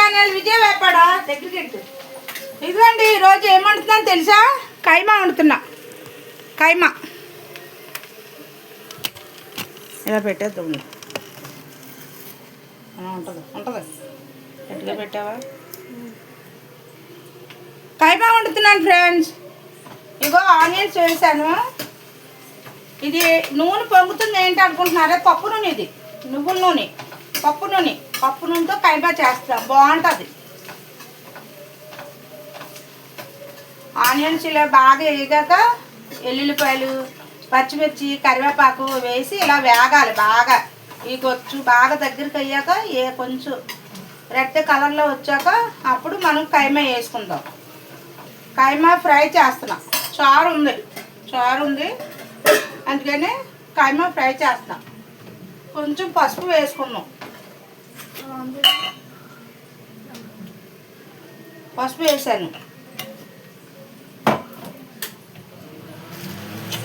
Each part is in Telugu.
ఛానల్ విజయ్ వేపాడ దగ్గరికి. ఇదిగోండి ఈరోజు ఏం వండుతున్నాను తెలుసా? కైమా వండుతున్నా. కైమా ఇలా పెట్టేద్దాం. ఉంటుంది ఉంటుంది గట్టిగా పెట్టావా? కైమా వండుతున్నాను ఫ్రెండ్స్. ఇగో ఆనియన్స్ వేసాను. ఇది నూనె పొంగుతుంది ఏంటి అనుకుంటున్నారా? పప్పు నూనె. ఇది నువ్వుల నూనె, పప్పు నూనెతో కైమా చేస్తాం, బాగుంటుంది. ఆనియన్స్ ఇలా బాగా వేగాక ఎల్లుల్లిపాయలు, పచ్చిమిర్చి, కరివేపాకు వేసి ఇలా వేగాలి బాగా. ఈ గొచ్చు బాగా దగ్గరికి అయ్యాక కొంచెం రెడ్ కలర్లో వచ్చాక అప్పుడు మనం కైమా వేసుకుందాం. కైమా ఫ్రై చేస్తున్నాం. చారు ఉంది అందుకని కైమా ఫ్రై చేస్తున్నాం. కొంచెం పసుపు వేసుకున్నాం. పసుపు వేసాను.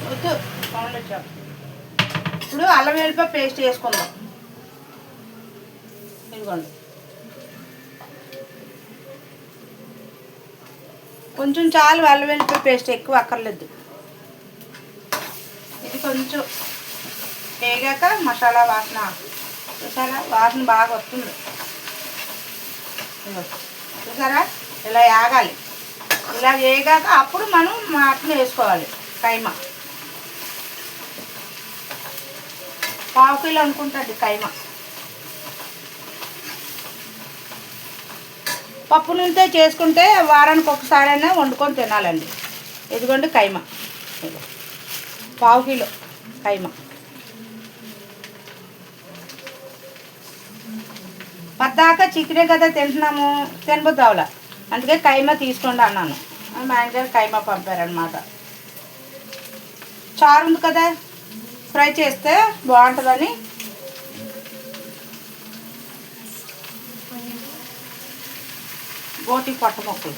వద్దు సౌండ్ వచ్చాం. ఇప్పుడు అల్లం వెల్లిపాయ పేస్ట్ వేసుకుందాం. ఇదిగోండి కొంచెం చాలు అల్లం వెల్లిపాయ పేస్ట్, ఎక్కువ అక్కర్లేదు. ఇది కొంచెం వేగాక మసాలా వాసన బాగా వస్తుంది. చూసారా? ఇలా వేగాలి. ఇలా వేగాక అప్పుడు మనం మటన్ వేసుకోవాలి. కైమా 1/2 కిలో అనుకుంటుంది కైమా. పప్పు నూనెతో చేసుకుంటే వారానికి ఒకసారైనా వండుకొని తినాలండి. ఇదిగోండి కైమా 1/2 కిలో కైమా. పద్దాక చికెనే కదా తింటున్నాము, తినబుద్దావులా, అందుకే కైమా తీసుకోండి అన్నాను. మా ఆయన గారు కైమా పంపారనమాట. చారు ఉంది కదా, ఫ్రై చేస్తే బాగుంటుందని. బోటి పొట్ట మొక్కలు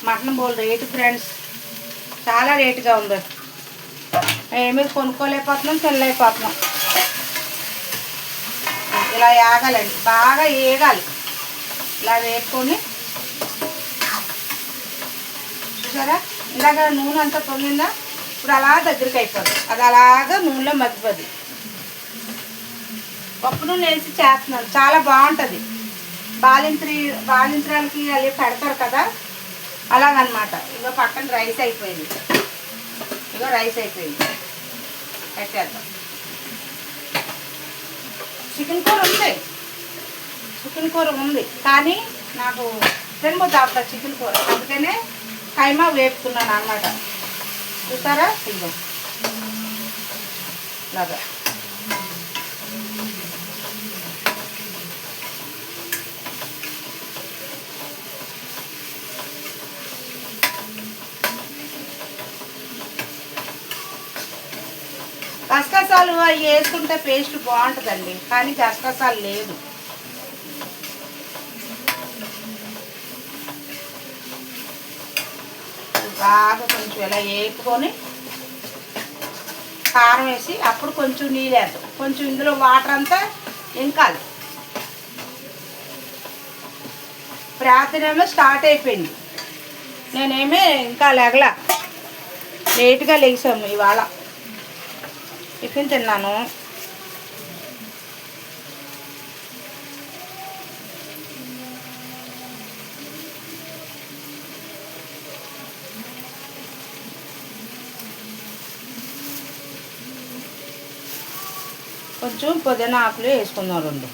మటన్ బోల్ రేటు ఫ్రెండ్స్, చాలా రేటుగా ఉంది. ఏమీ కొనుక్కోలేకపోతున్నాం, తినలేకపోతున్నాం. ఇలా వేగాలండి, బాగా వేగాలి. ఇలా వేసుకొని చూసారా? ఇందాక నూనె అంతా పొంగిందా? ఇప్పుడు అలా దగ్గరికి అయిపోద్ది. అది అలాగా నూనెలో మగ్గిపోద్ది. పప్పు నూనె వేసి చేస్తున్నాను, చాలా బాగుంటుంది. బాలింత్రాలకి అవి పెడతారు కదా, అలాగనమాట. ఇగో పక్కన రైస్ అయిపోయింది. పెట్టేద్దాం. చికెన్ కూర ఉంది కానీ నాకు తినబోద్దు చికెన్ కూర, అందుకనే కైమా వేపుతున్నాను అన్నమాట. చూసారా? ఇదిగో ఇలాగా గసగసాలు అవి వేసుకుంటే పేస్ట్ బాగుంటుందండి, కానీ గసగసాలు లేదు. బాగా కొంచెం ఇలా వేపుకొని కారం వేసి అప్పుడు కొంచెం నీళ్ళు వేద్దాం. కొంచెం ఇందులో వాటర్ అంతా ఇంకాలి. ప్రార్థనేమో స్టార్ట్ అయిపోయింది. నేనేమీ ఇంకా లేగలా, లేట్గా లేచాము ఇవాళ. టిఫిన్ తిన్నాను. కొంచెం పుదీనా ఆకులు వేసుకుందాం 2.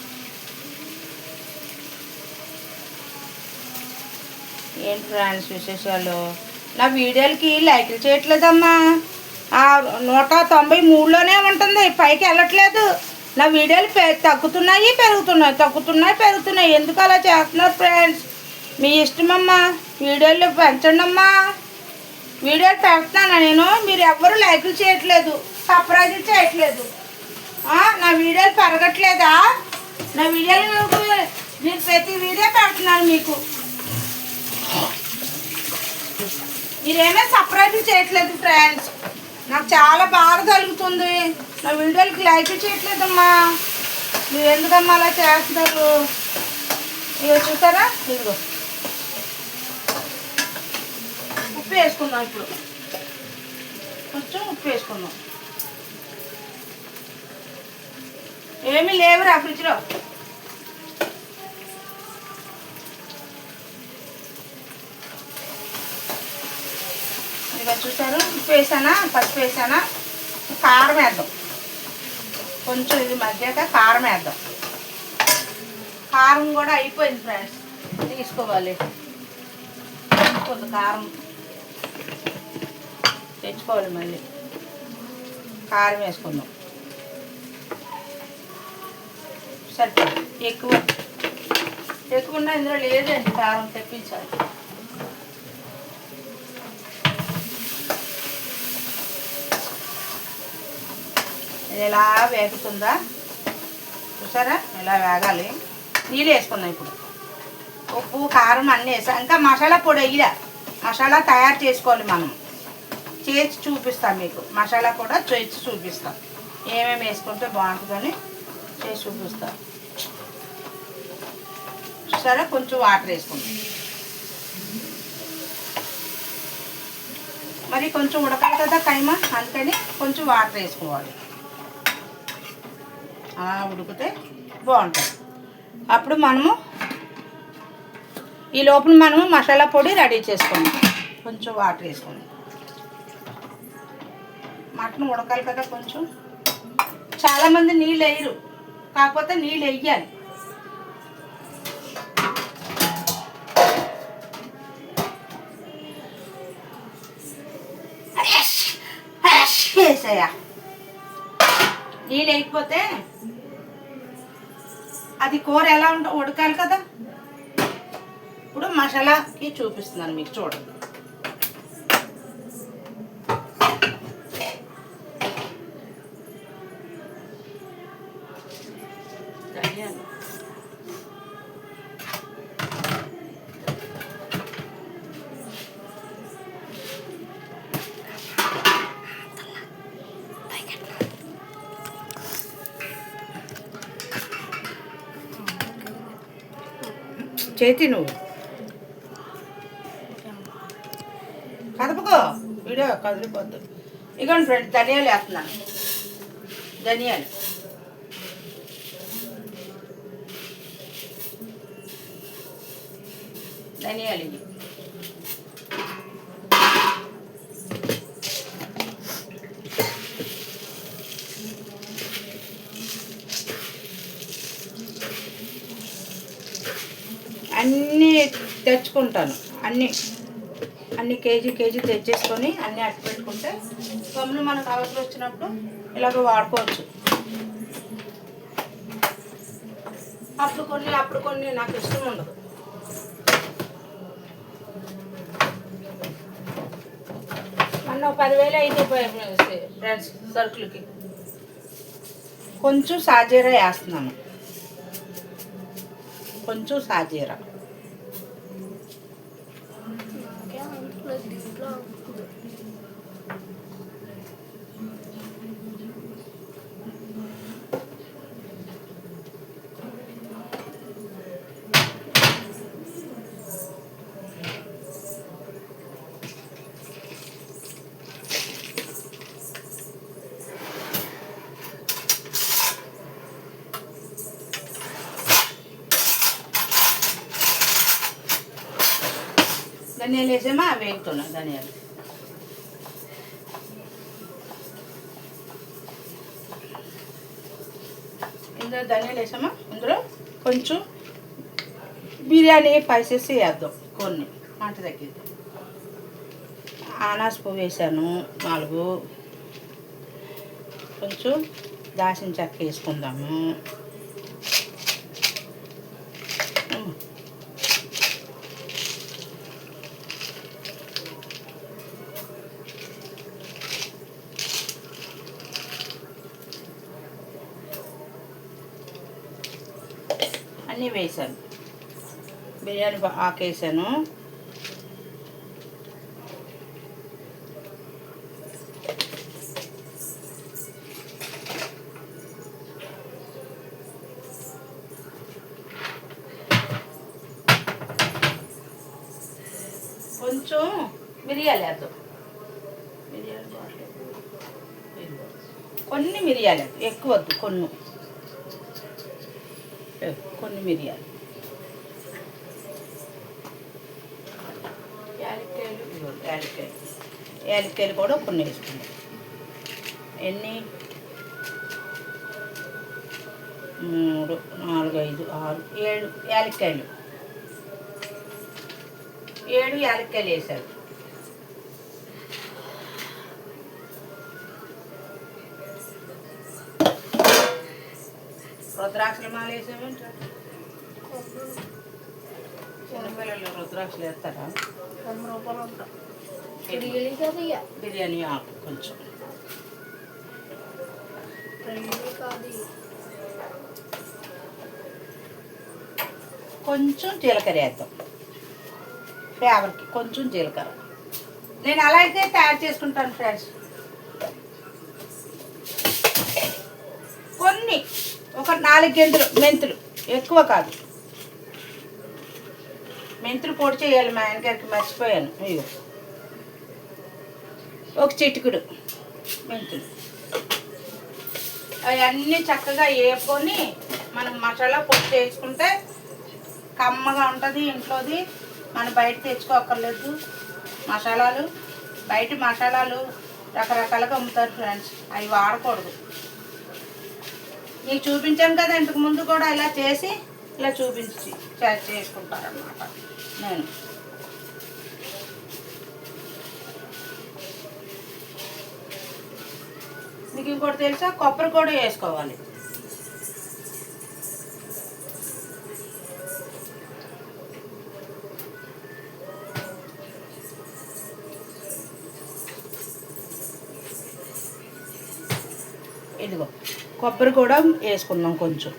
ఏంటి ఫ్రెండ్స్ విశేషాలు? నా వీడియోలకి లైక్లు చేయట్లేదమ్మా. 193లోనే ఉంటుంది, పైకి వెళ్ళట్లేదు. నా వీడియోలు తగ్గుతున్నాయి పెరుగుతున్నాయి. ఎందుకు అలా చేస్తున్నారు ఫ్రెండ్స్? మీ ఇష్టమమ్మా, వీడియోలు పెంచండి అమ్మా. వీడియోలు పెడుతున్నాను నేను, మీరు ఎవ్వరూ లైక్లు చేయట్లేదు, సబ్స్క్రైబ్ చేయట్లేదు. నా వీడియోలు పెరగట్లేదా? నా వీడియోలు మీరు ప్రతి వీడియో పెడుతున్నాను మీకు, మీరేమో సబ్స్క్రైబ్ చేయట్లేదు ఫ్రెండ్స్. నాకు చాలా బాధ కలుగుతుంది. నా వీడియోలకి లైక్ చేయట్లేదమ్మా. మీరు ఎందుకమ్మా అలా చేస్తున్నారు? ఇక చూసారా, ఇదిగో ఉప్పు వేసుకుందాం. ఇప్పుడు కొంచెం ఉప్పు వేసుకుందాం. ఏమీ లేవురా ఫ్రిడ్జ్లో. ఇక చూసారు, ఉప్పు వేసానా, పసుపు వేసానా, కారం వేద్దాం. కొంచెం ఇది మధ్యాక కారం వేద్దాం. కారం కూడా అయిపోయింది ఫ్రెండ్స్, తీసుకోవాలి. కొంత కారం తెచ్చుకోవాలి, మళ్ళీ కారం వేసుకుందాం. సరిపోదు, ఎక్కువ ఉన్న ఇందులో లేదండి, కారం తెప్పించాలి. ఇది ఎలా వేగుతుందా చూసారా, ఎలా వేగాలి. నీళ్ళు వేసుకుందాం ఇప్పుడు. ఉప్పు కారం అన్నీ వేసాం. ఇంకా మసాలా పొడి వేయాలి. మసాలా తయారు చేసుకోవాలి. మనం చేసి చూపిస్తాం మీకు. మసాలా కూడా చేసి చూపిస్తాం, ఏమేమి వేసుకుంటే బాగుంటుందని చేసి చూపిస్తాం. చూసారా, కొంచెం వాటర్ వేసుకుంటాం. మరి కొంచెం ఉడకాలి కదా కైమా, అందుకని కొంచెం వాటర్ వేసుకోవాలి. ఉడికితే బాగుంటుంది. అప్పుడు మనము ఈ లోపల మనము మసాలా పొడి రెడీ చేసుకోండి. కొంచెం వాటర్ వేసుకోండి. మటన్ ఉడకాలి కదా కొంచెం. చాలామంది నీళ్ళు వేయరు, కాకపోతే నీళ్ళు వేయాలి. వేసాయా, నీళ్ళు వేయకపోతే అది కూర ఎలా ఉడకాలి కదా. ఇప్పుడు మసాలాకి చూపిస్తున్నాను మీకు, చూడండి. చేతి నువ్వు కదపకో, వీడియో కదిలిపోద్దు. ఇదిగోండి ఫ్రెండ్, ధనియాలు వేస్తున్నాను. ధనియాలు ఇవి అన్నీ తెచ్చుకుంటాను. అన్నీ కేజీ తెచ్చేసుకొని అన్నీ అట్టు పెట్టుకుంటే గమ్మున మనకు అవసరం వచ్చినప్పుడు ఇలాగ వాడుకోవచ్చు. అప్పుడు కొన్ని నాకు ఇష్టం ఉండదు. మొన్న 10,000 అయితే ఫ్రెండ్స్ సరుకులకి. కొంచెం సాజీరా వేస్తున్నాను, కొంచెం సాజీరా. ధనియాలు వేసామా, వేగుతున్నా ధనియాలు. ఇందులో ధనియాలు వేసామా, ఇందులో కొంచెం బిర్యానీ స్పైసెస్ వేద్దాం. కొన్ని మాట తగ్గిద్దాం. అనాస పువ్వు వేసాను 4. కొంచెం దాల్చిన చెక్క వేసుకుందాము. అన్నీ వేసాను. బిర్యానీ ఆకు వేసాను. కొంచెం మిరియాలు వేద్దాం. మిరియాలు కొన్ని మిరియాలు ఎక్కువ వద్దు, కొన్ని మిరియాలు. యాలక్కాయలు కూడా కొన్ని వేసుకుందాం. ఎన్ని 3 4 5 6 7 యాలక్కాయలు. 7 యాలక్కాయలు వేసారు. రుద్రాక్షలు మాల వేసామంటే చిన్నపిల్లలు రుద్రాక్షలు వేస్తారా? 100 రూపాయలు ఉంటా. బిర్యానీ ఆకు కొంచెం, కొంచెం జీలకర్ర వేద్దాం ఫ్లేవర్కి. కొంచెం జీలకర్ర నేను అలా అయితే తయారు చేసుకుంటాను ఫ్రెండ్స్. కొన్ని ఒక 4 గెంతులు మెంతులు, ఎక్కువ కాదు. మెంతులు పొడి చేయాలి, మా ఆయనగారికి మర్చిపోయాను. అయ్యో, ఒక చిటికుడు మెంతులు. అవన్నీ చక్కగా వేపుకొని మనం మసాలా పొడి చేసుకుంటే కమ్మగా ఉంటుంది ఇంట్లోది. మనం బయట తెచ్చుకోక్కర్లేదు మసాలాలు. బయట మసాలాలు రకరకాలుగా అమ్ముతారు ఫ్రెండ్స్, అవి వాడకూడదు. నీకు చూపించాను కదా ఇంతకు ముందు కూడా, ఇలా చేసి ఇలా చూపించి చేసుకుంటారన్నమాట. నేను మీకు ఇంకోటి తెలుసా, కొబ్బరి కూడా వేసుకోవాలి. ఇదిగో కొబ్బరి కూడా వేసుకుందాం కొంచెం.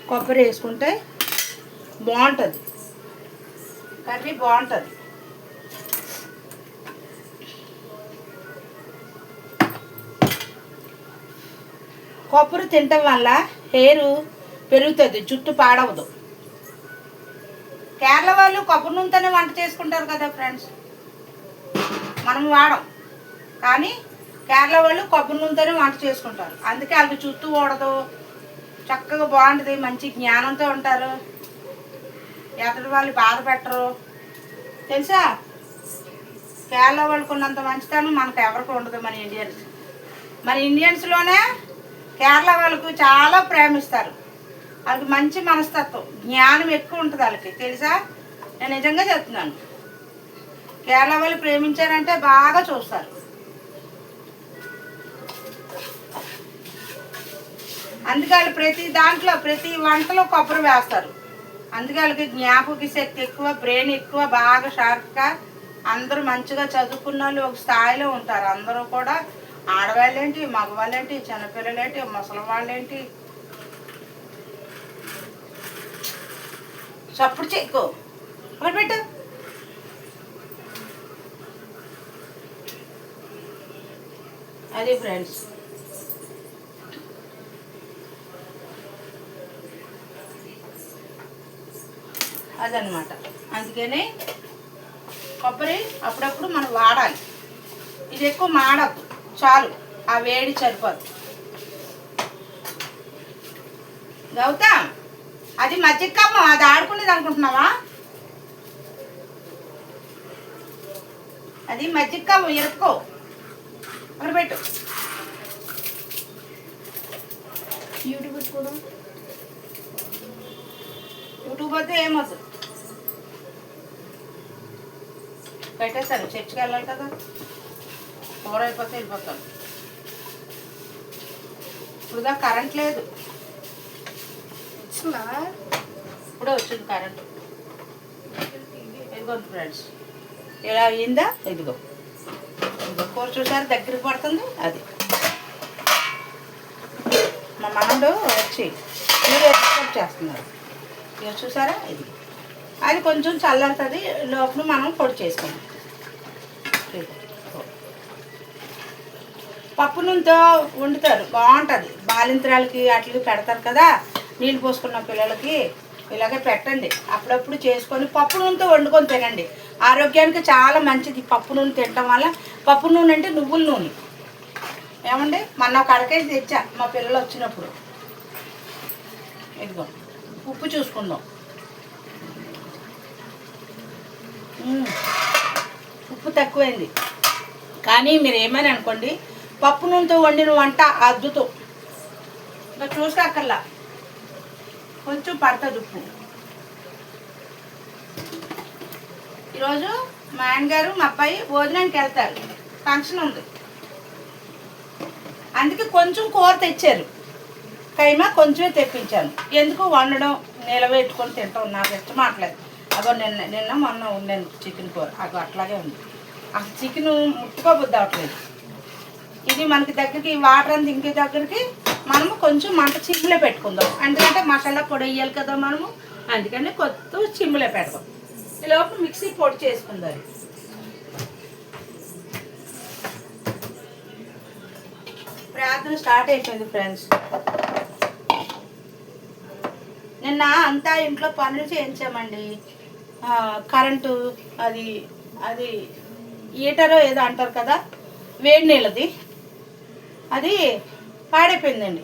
కొబ్బరి వేసుకుంటే బాగుంటుంది, కర్రీ బాగుంటుంది. కొబ్బరి తినటం వల్ల హెయిర్ పెరుగుతుంది, జుట్టు పాడవదు. కేరళ వాళ్ళు కొబ్బరి నూనెతోనే వంట చేసుకుంటారు కదా ఫ్రెండ్స్, మనం వాడం. కానీ కేరళ వాళ్ళు కొబ్బరి నూనెతోనే వంట చేసుకుంటారు. అందుకే వాళ్ళకి చుట్టూ ఓడదు, చక్కగా బాగుంటుంది, మంచి జ్ఞానంతో ఉంటారు. ఎక్కడి వాళ్ళు బాధ పెట్టరు తెలుసా. కేరళ వాళ్ళకు ఉన్నంత మంచితనం మనకు ఎవరికి ఉండదు. మన ఇండియన్స్లోనే కేరళ వాళ్ళకు చాలా ప్రేమిస్తారు. వాళ్ళకి మంచి మనస్తత్వం, జ్ఞానం ఎక్కువ ఉంటుంది వాళ్ళకి తెలుసా. నేను నిజంగా చెప్తున్నాను, కేరళ వాళ్ళు ప్రేమించారంటే బాగా చూస్తారు. అందుకే వాళ్ళు ప్రతి దాంట్లో ప్రతి వంటలో కొబ్బరి వేస్తారు. అందుకే వాళ్ళకి జ్ఞాపక శక్తి ఎక్కువ, బ్రెయిన్ ఎక్కువ, బాగా షార్ప్గా. అందరూ మంచిగా చదువుకున్న వాళ్ళు ఒక స్థాయిలో ఉంటారు. అందరూ కూడా ఆడవాళ్ళేంటి, మగవాళ్ళేంటి, చిన్నపిల్లలేంటి, ముసలి వాళ్ళేంటి. చప్పుడు చెక్కు ఒకటి పెట్టు. అది ఫ్రెండ్స్, అదనమాట. అందుకని కొబ్బరి అప్పుడప్పుడు మనం వాడాలి. ఇది ఎక్కువ మాడద్దు, చాలు, ఆ వేడి సరిపోదు. గౌతమ్, అది మజ్జిగమ్మ, అది ఆడుకునేది అనుకుంటున్నావా? అది మజ్జిగమ్మ, ఇరుక్కో అక్కడ పెట్టు. యూట్యూబ్ పెట్టుకోవడం, యూట్యూబ్ వద్ద ఏమొద్దు, పెట్టేస్తాను. చర్చికి వెళ్ళాలి కదా, కూర అయిపోతే వెళ్ళిపోతాను. ఇప్పుడు కరెంట్ లేదు, ఇప్పుడే వచ్చింది కరెంట్. ఇదిగో ఫ్రెండ్స్, ఇలా అయిందా? ఇదిగో కూర చూసారు, దగ్గరికి పడుతుంది. అది మా మనడు వచ్చి ఎక్స్పోర్ట్ చేస్తున్నారు. ఇక చూసారా, ఇది అది కొంచెం చల్లారుతుంది. లోపల మనం పొడి చేసుకుందాం. పప్పు నూనెతో వండుతారు, బాగుంటుంది. బాలింతరాలకి అట్లకి పెడతారు కదా, నీళ్ళు పోసుకున్న పిల్లలకి ఇలాగే పెట్టండి. అప్పుడప్పుడు చేసుకొని పప్పు నూనెతో వండుకొని తినండి. ఆరోగ్యానికి చాలా మంచిది పప్పు నూనె తినడం వల్ల. పప్పు నూనె అంటే నువ్వుల నూనె. ఏమండి, మొన్న ఒక అరకేజీ తెచ్చా మా పిల్లలు వచ్చినప్పుడు. ఇదిగో ఉప్పు చూసుకుందాం. ఉప్పు తక్కువైంది. కానీ మీరు ఏమైనా అనుకోండి, పప్పు నూనెతో వండిన వంట అద్భుతం. ఇంకా చూసుకోక్కర్లా, కొంచెం పడుతుంది ఉప్పు. ఈరోజు మా ఆయనగారు మా అబ్బాయి భోజనానికి వెళ్తారు, ఫంక్షన్ ఉంది. అందుకే కొంచెం కూర తెచ్చారు, కైమా కొంచెమే తెప్పించాను. ఎందుకు వండడం, నిలబెట్టుకొని తింటాం నాకు ఇష్టం మాట్లేదు. అగో నిన్న మొన్న ఉండాను చికెన్ కూర, అగో అట్లాగే ఉంది. అసలు చికెన్ ముట్టుకోబుద్ది అవట్లేదు. ఇది మనకి దగ్గరికి వాటర్ అంతా ఇంకే దగ్గరికి మనము కొంచెం మంట చిమ్ములో పెట్టుకుందాం. ఎందుకంటే మసాలా పొడి వేయాలి కదా మనము, అందుకని కొత్త చిమ్ములో పెడదాం. ఈ లోపు మిక్సీ పొడి చేసుకుందాం. ప్రార్థన స్టార్ట్ అయిపోయింది ఫ్రెండ్స్. నిన్న అంతా ఇంట్లో పనులు చేయించామండి. కరెంటు అది అది హీటరో ఏదో అంటారు కదా, వేడి నీళ్ళది, అది పాడైపోయిందండి.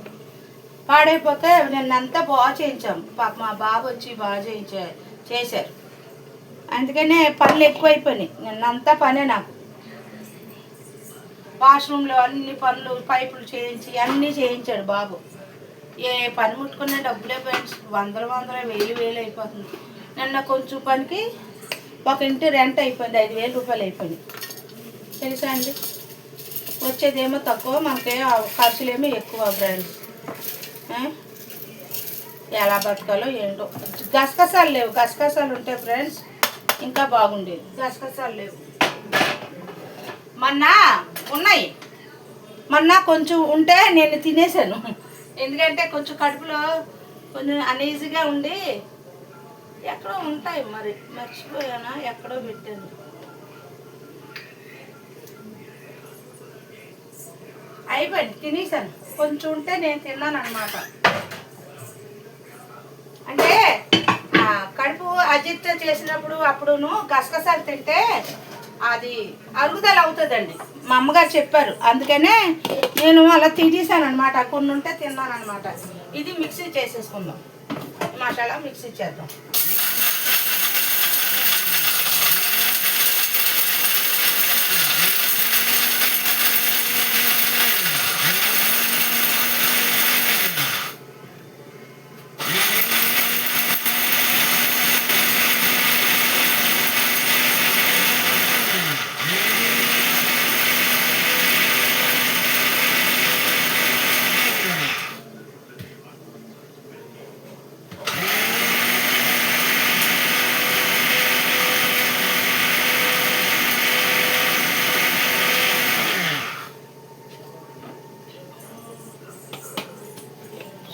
పాడైపోతే నిన్నంతా బాగా చేయించాము. మా బాబు వచ్చి బాగా చేశారు. అందుకనే పనులు ఎక్కువైపోయినాయి. నిన్నంతా పనే నాకు. వాష్రూమ్లో అన్ని పనులు, పైపులు చేయించి అన్నీ చేయించాడు బాబు. ఏ పని ముట్టుకునే డబ్బులే ఫ్రెండ్స్, వందలు వేలు అయిపోతుంది. నిన్న కొంచెం పనికి ఒక ఇంటి రెంట్ అయిపోయింది, 5,000 రూపాయలు అయిపోయింది. తెలుసా అండి, వచ్చేదేమో తక్కువ, మనకే ఖర్చులేమో ఎక్కువ ఫ్రెండ్స్. ఎలా బతకాలో ఏంటో. గసగసాలు లేవు, గసగసాలు ఉంటే ఫ్రెండ్స్ ఇంకా బాగుండేది. గసగసాలు లేవు. మొన్న ఉన్నాయి, మొన్న కొంచెం ఉంటే నేను తినేసాను. ఎందుకంటే కొంచెం కడుపులో కొంచెం అనీజీగా ఉండి, ఎక్కడో ఉంటాయి మరి, మర్చిపోయానా, ఎక్కడో పెట్టాను. అయిపోయింది, తినేసాను. కొంచెం ఉంటే నేను తిన్నాను అనమాట. అంటే కడుపు అజిత్ చేసినప్పుడు అప్పుడును గసగసాలు తింటే అది అరుగుదల అవుతుందండి, మా అమ్మగారు చెప్పారు. అందుకనే నేను అలా తినేసాను అనమాట. కొన్ని ఉంటే తిన్నాను అనమాట. ఇది మిక్సీ చేసేసుకుందాం, మసాలా మిక్సీ చేద్దాం.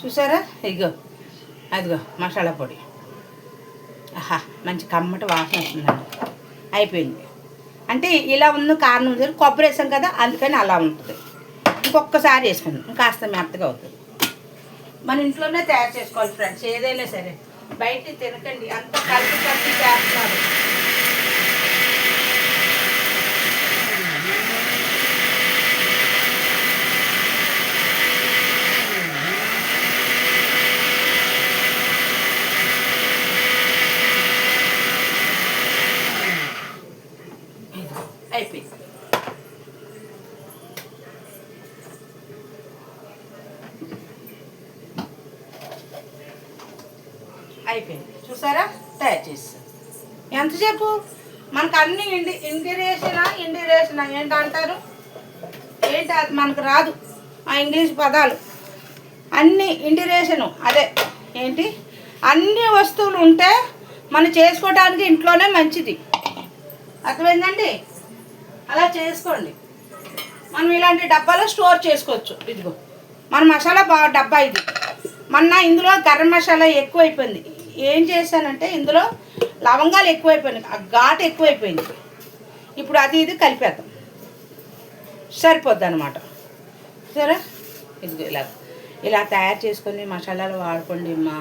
చూసారా, ఇగో అదిగో మసాలా పొడి. ఆహా, మంచి కమ్మటి వాసన వస్తుందండి. అయిపోయింది. అంటే ఇలా ఉన్న కారణం కొబ్బరి వేసాం కదా, అందుకని అలా ఉంటుంది. ఇంకొకసారి వేసుకుందాం, కాస్త మెత్తగా అవుతుంది. మన ఇంట్లోనే తయారు చేసుకోవాలి ఫ్రెండ్స్, ఏదైనా సరే. బయట తినకండి, అంత కలిపి చేస్తున్నారు. అయిపోయింది. అయిపోయింది, చూసారా, తయారు చేస్తాను. ఎంతసేపు మనకు అన్ని ఇండిరేషనా ఏంటంటారు, ఏంటి అది మనకు రాదు ఆ ఇంగ్లీష్ పదాలు. అన్ని ఇండిరేషను, అదే ఏంటి, అన్ని వస్తువులు ఉంటే మనం చేసుకోవడానికి ఇంట్లోనే మంచిది. అర్థమైందండి, అలా చేసుకోండి. మనం ఇలాంటి డబ్బాలో స్టోర్ చేసుకోవచ్చు. ఇదిగో మన మసాలా డబ్బా ఇది. మొన్న ఇందులో గరం మసాలా ఎక్కువైపోయింది. ఏం చేశానంటే ఇందులో లవంగాలు ఎక్కువైపోయినాయి, ఆ ఘాటు ఎక్కువైపోయింది. ఇప్పుడు అది ఇది కలిపేద్దాం, సరిపోద్ది అనమాట. సరే ఇదిగో ఇలా ఇలా తయారు చేసుకొని మసాలాలు వాడుకోండి అమ్మా,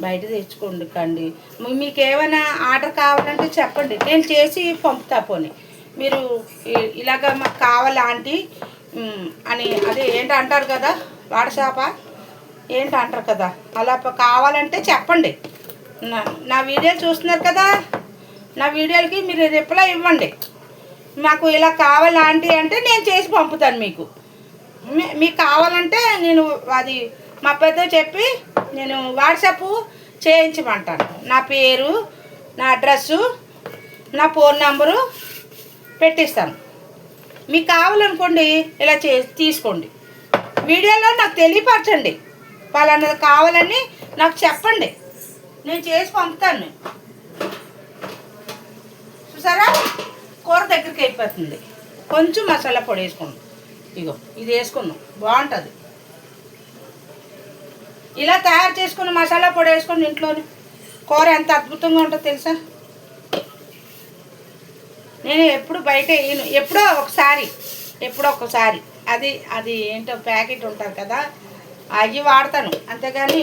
బయట తెచ్చుకోండి కండి. మీకు ఏమైనా ఆర్డర్ కావాలంటే చెప్పండి, నేను చేసి పంపుతా. పోనీ మీరు ఇలాగ మాకు కావాలి ఆంటీ అని అదే ఏంటి అంటారు కదా, వాట్సాపా ఏంటి అంటారు కదా, అలా కావాలంటే చెప్పండి. నా వీడియోలు చూస్తున్నారు కదా, నా వీడియోలకి మీరు రిప్లై ఇవ్వండి. మాకు ఇలా కావాలి ఆంటీ అంటే నేను చేసి పంపుతాను. మీకు కావాలంటే నేను అది మా పెద్ద చెప్పి నేను వాట్సాప్ చేయించమంటాను. నా పేరు, నా అడ్రస్సు, నా ఫోన్ నెంబరు పెట్టిస్తాను. మీకు కావాలనుకోండి ఇలా తీసుకోండి. వీడియోలో నాకు తెలియపరచండి, వాళ్ళన్నది కావాలని నాకు చెప్పండి, నేను చేసి పంపుతాను. చూసారా కూర దగ్గరికి అయిపోతుంది. కొంచెం మసాలా పొడి వేసుకున్నాం, ఇగో ఇది వేసుకున్నాం, బాగుంటుంది. ఇలా తయారు చేసుకున్న మసాలా పొడి వేసుకొని ఇంట్లోనే కూర ఎంత అద్భుతంగా ఉంటుందో తెలుసా. నేను ఎప్పుడు బయట వేయను, ఎప్పుడో ఒకసారి అది ఏంటో ప్యాకెట్ ఉంటారు కదా అవి వాడతాను, అంతేగాని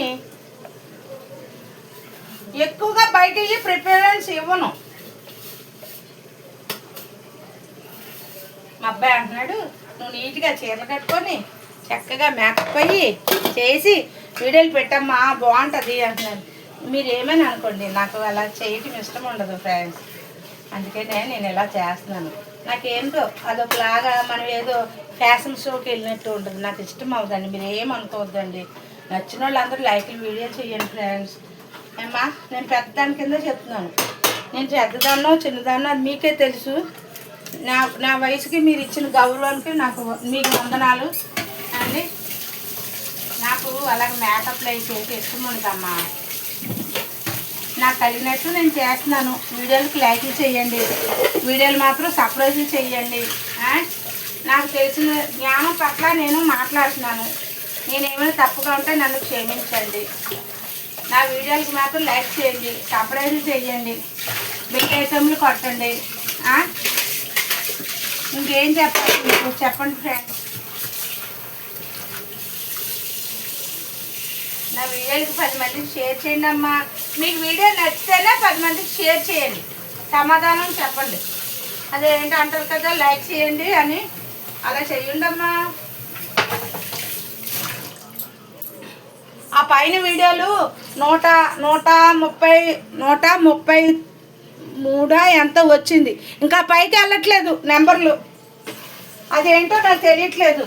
ఎక్కువగా బయట ప్రిఫరెన్స్ ఇవ్వను. మా అబ్బాయి అంటున్నాడు, నువ్వు నీట్గా చీరలు కట్టుకొని చక్కగా మేకప్ అయ్యి చేసి వీడియోలు పెట్టమ్మా బాగుంటుంది అంటున్నాను. మీరు ఏమైనా అనుకోండి, నాకు అలా చేయటం ఇష్టం ఉండదు ఫ్రెండ్స్, అందుకనే నేను ఇలా చేస్తున్నాను. నాకేంటో అదొకలాగా మనం ఏదో ఫ్యాషన్ షోకి వెళ్ళినట్టు ఉంటుంది, నాకు ఇష్టం అవ్వదండి. మీరు ఏమనుకోవద్దండి, నచ్చిన వాళ్ళందరూ లైక్లు వీడియో చేయండి ఫ్రెండ్స్. అమ్మా నేను పెద్దదాని కింద చెప్తున్నాను, నేను పెద్దదాన్నో చిన్నదాన్నో అది మీకే తెలుసు. నా వయసుకి మీరు ఇచ్చిన గౌరవానికి మీకు వందనాలు అండి. నాకు అలాగే మేకప్లు అవి చేసి ఇష్టం ఉండదమ్మా, నాకు కలిగినట్టు నేను చేస్తున్నాను. వీడియోలకి లైక్లు చేయండి, వీడియోలు మాత్రం సబ్స్క్రైబ్ చేయండి. నాకు తెలిసిన జ్ఞానం పట్ల నేను మాట్లాడుతున్నాను, నేనేమైనా తప్పుగా ఉంటే నన్ను క్షమించండి. నా వీడియోలకి మాత్రం లైక్ చేయండి, సబ్స్క్రైబ్ చేయండి, బెల్ ఐకాన్లు కొట్టండి. ఇంకేం చెప్పాలి మీకు చెప్పండి ఫ్రెండ్స్. నా వీడియోకి 10 మందికి షేర్ చేయండి అమ్మా. మీకు వీడియో నచ్చితేనే 10 మందికి షేర్ చేయండి, సమాధానం చెప్పండి. అదేంటి అంటారు కదా లైక్ చేయండి అని, అలా చేయండి అమ్మా. ఆ పైన వీడియోలు 133 ఎంత వచ్చింది, ఇంకా పైకి వెళ్ళట్లేదు నెంబర్లు, అదేంటో నాకు తెలియట్లేదు.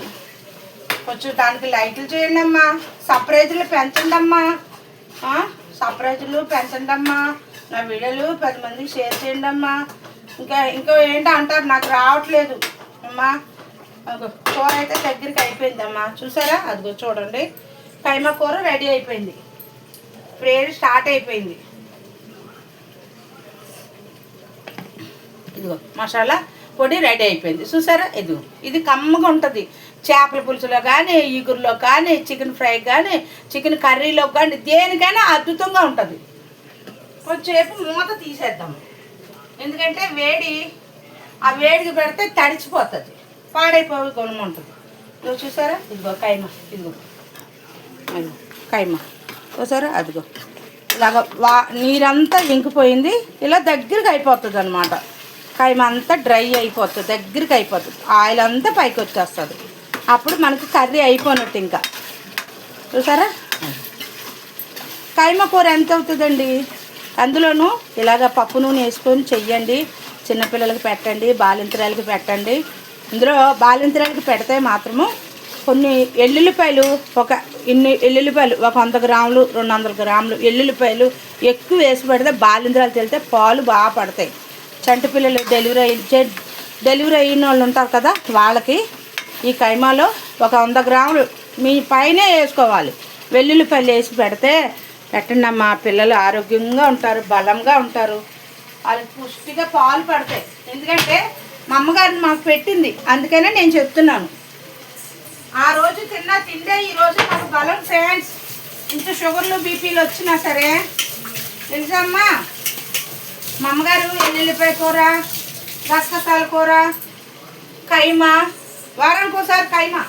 కొంచెం దానికి లైక్లు చేయండి అమ్మా, సబ్స్క్రైబర్లు పెంచండి అమ్మా, నా వీడియోలు 10 మందికి షేర్ చేయండి అమ్మా. ఇంకా ఏంటో అంటారు, నాకు రావట్లేదు అమ్మా. కూర అయితే దగ్గరికి అయిపోయిందమ్మా, చూసారా అదిగో చూడండి, కైమా కూర రెడీ అయిపోయింది, ప్రేయర్ స్టార్ట్ అయిపోయింది. ఇదిగో మసాలా పొడి రెడీ అయిపోయింది, చూసారా. ఇది కమ్మగా ఉంటుంది, చేపల పులుసులో కానీ, ఈగురులో కానీ, చికెన్ ఫ్రై కానీ, చికెన్ కర్రీలో కానీ, దేనికైనా అద్భుతంగా ఉంటుంది. కొంచెంసేపు మూత తీసేద్దాము, ఎందుకంటే ఆ వేడికి పెడితే తడిచిపోతుంది, పాడైపోయి గుణం ఉంటుంది. ఇదిగో చూసారా, ఇదిగో కైమా, కైమా చూసారా, అదిగో ఇలాగ నీరంతా ఇంకిపోయింది, ఇలా దగ్గరికి అయిపోతుంది అనమాట. కైమా అంతా డ్రై అయిపోతుంది, దగ్గరికి అయిపోతుంది, ఆయిల్ అంతా పైకి వచ్చేస్తుంది. అప్పుడు మనకి కర్రీ అయిపోయినట్టు. ఇంకా చూసారా కైమా కూర ఎంత అవుతుందండి. అందులోనూ ఇలాగ పప్పు నూనె వేసుకొని చెయ్యండి, చిన్నపిల్లలకి పెట్టండి, బాలింతరాలకి పెట్టండి. ఇందులో బాలింతరాలకి పెడితే మాత్రము కొన్ని ఎల్లుల్లిపాయలు, ఇన్ని ఎల్లుల్లిపాయలు 100 గ్రాములు 200 గ్రాములు ఎల్లుల్లిపాయలు ఎక్కువ వేసి పెడితే బాలింతరాలు తెలితే పాలు బాగా పడతాయి. చంటి పిల్లలు డెలివరీ అయిన వాళ్ళు ఉంటారు కదా, వాళ్ళకి ఈ కైమాలో 100 గ్రాములు మీ పైనే వేసుకోవాలి. వెల్లుల్లిపాయలు వేసి పెట్టండి అమ్మా, పిల్లలు ఆరోగ్యంగా ఉంటారు, బలంగా ఉంటారు, వాళ్ళకి పుష్టిగా పాలు పడతాయి. ఎందుకంటే మా అమ్మగారిని మాకు పెట్టింది, అందుకనే నేను చెప్తున్నాను. ఆ రోజు తిన్న తిండే ఈరోజు మాకు బలం ఫ్రెండ్స్. ఇంత షుగర్లు బీపీలు వచ్చినా సరే తెలుసమ్మా, మా అమ్మగారు ఎల్లుల్లిపాయ కూర, గసగసాల కూర, కైమా, వారానికి ఒకసారి కైమా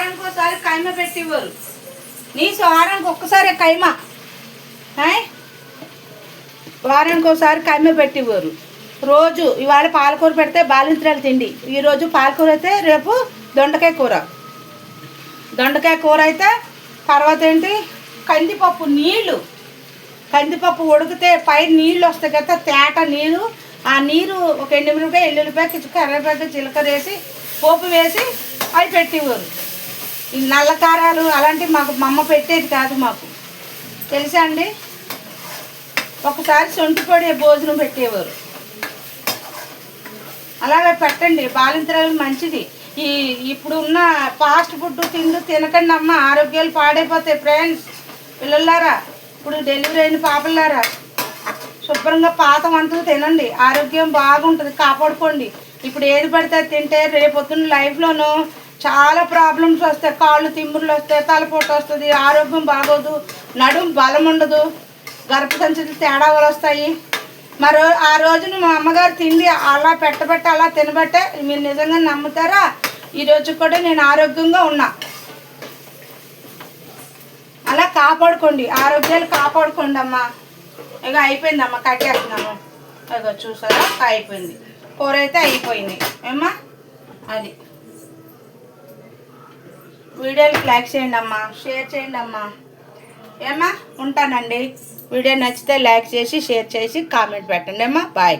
వారానికి ఒకసారి కైమ పెట్టివ్వరు. నీసు వారానికి ఒక్కసారి కైమ, వారానికి ఒకసారి కైమ పెట్టివ్వరు. రోజు ఇవాళ పాలకూర పెడితే బాలింత్రాలు తిండి, ఈరోజు పాలకూర అయితే రేపు దొండకాయ కూర, దొండకాయ కూర అయితే తర్వాత ఏంటి కందిపప్పు నీళ్ళు, కందిపప్పు ఉడికితే పై నీళ్ళు వస్తాయి కదా తేట నీరు, ఆ నీరు ఒక ఎండుమిరపకాయ ఎల్లుల్లిపాయ కరివేపాకు జీలకర్ర వేసి పోపు వేసి అవి పెట్టేవారు. ఈ నల్ల కారాలు అలాంటివి మాకు మా అమ్మ పెట్టేది కాదు, మాకు తెలుసా అండి. ఒకసారి సొంటి పొడి భోజనం పెట్టేవారు. అలాగే పెట్టండి, బాలింతరాలు మంచిది. ఇప్పుడు ఉన్న ఫాస్ట్ ఫుడ్ తినకండి అమ్మ, ఆరోగ్యాలు పాడైపోతాయి ఫ్రెండ్స్. పిల్లలారా, ఇప్పుడు డెలివరీ అయిన పాపలారా, శుభ్రంగా పాత వంటలు తినండి, ఆరోగ్యం బాగుంటుంది, కాపాడుకోండి. ఇప్పుడు ఏది పడితే తింటే రేపొద్దున్న లైఫ్లోనూ చాలా ప్రాబ్లమ్స్ వస్తాయి. కాళ్ళు తిమ్ముర్లు వస్తాయి, తలపోటు వస్తుంది, ఆరోగ్యం బాగోదు, నడుం బలం ఉండదు, గర్భసంచులు తేడాలు వస్తాయి. మరి ఆ రోజున మా అమ్మగారు తిండి అలా పెట్టబట్టే అలా తినబట్టే మీరు నిజంగా నమ్ముతారా, ఈరోజు కూడా నేను ఆరోగ్యంగా ఉన్నా. అలా కాపాడుకోండి, ఆరోగ్యాలు కాపాడుకోండి అమ్మా. ఇక అయిపోయిందమ్మా, కట్టేస్తున్నాము. ఇక చూసారా అయిపోయింది, కూర అయితే అయిపోయింది ఏమ్మా. అది వీడియోకి లైక్ చేయండి అమ్మా, షేర్ చేయండి అమ్మా ఏమ్మా. ఉంటానండి, వీడియో నచ్చితే లైక్ చేసి షేర్ చేసి కామెంట్ పెట్టండి అమ్మా. బాయ్.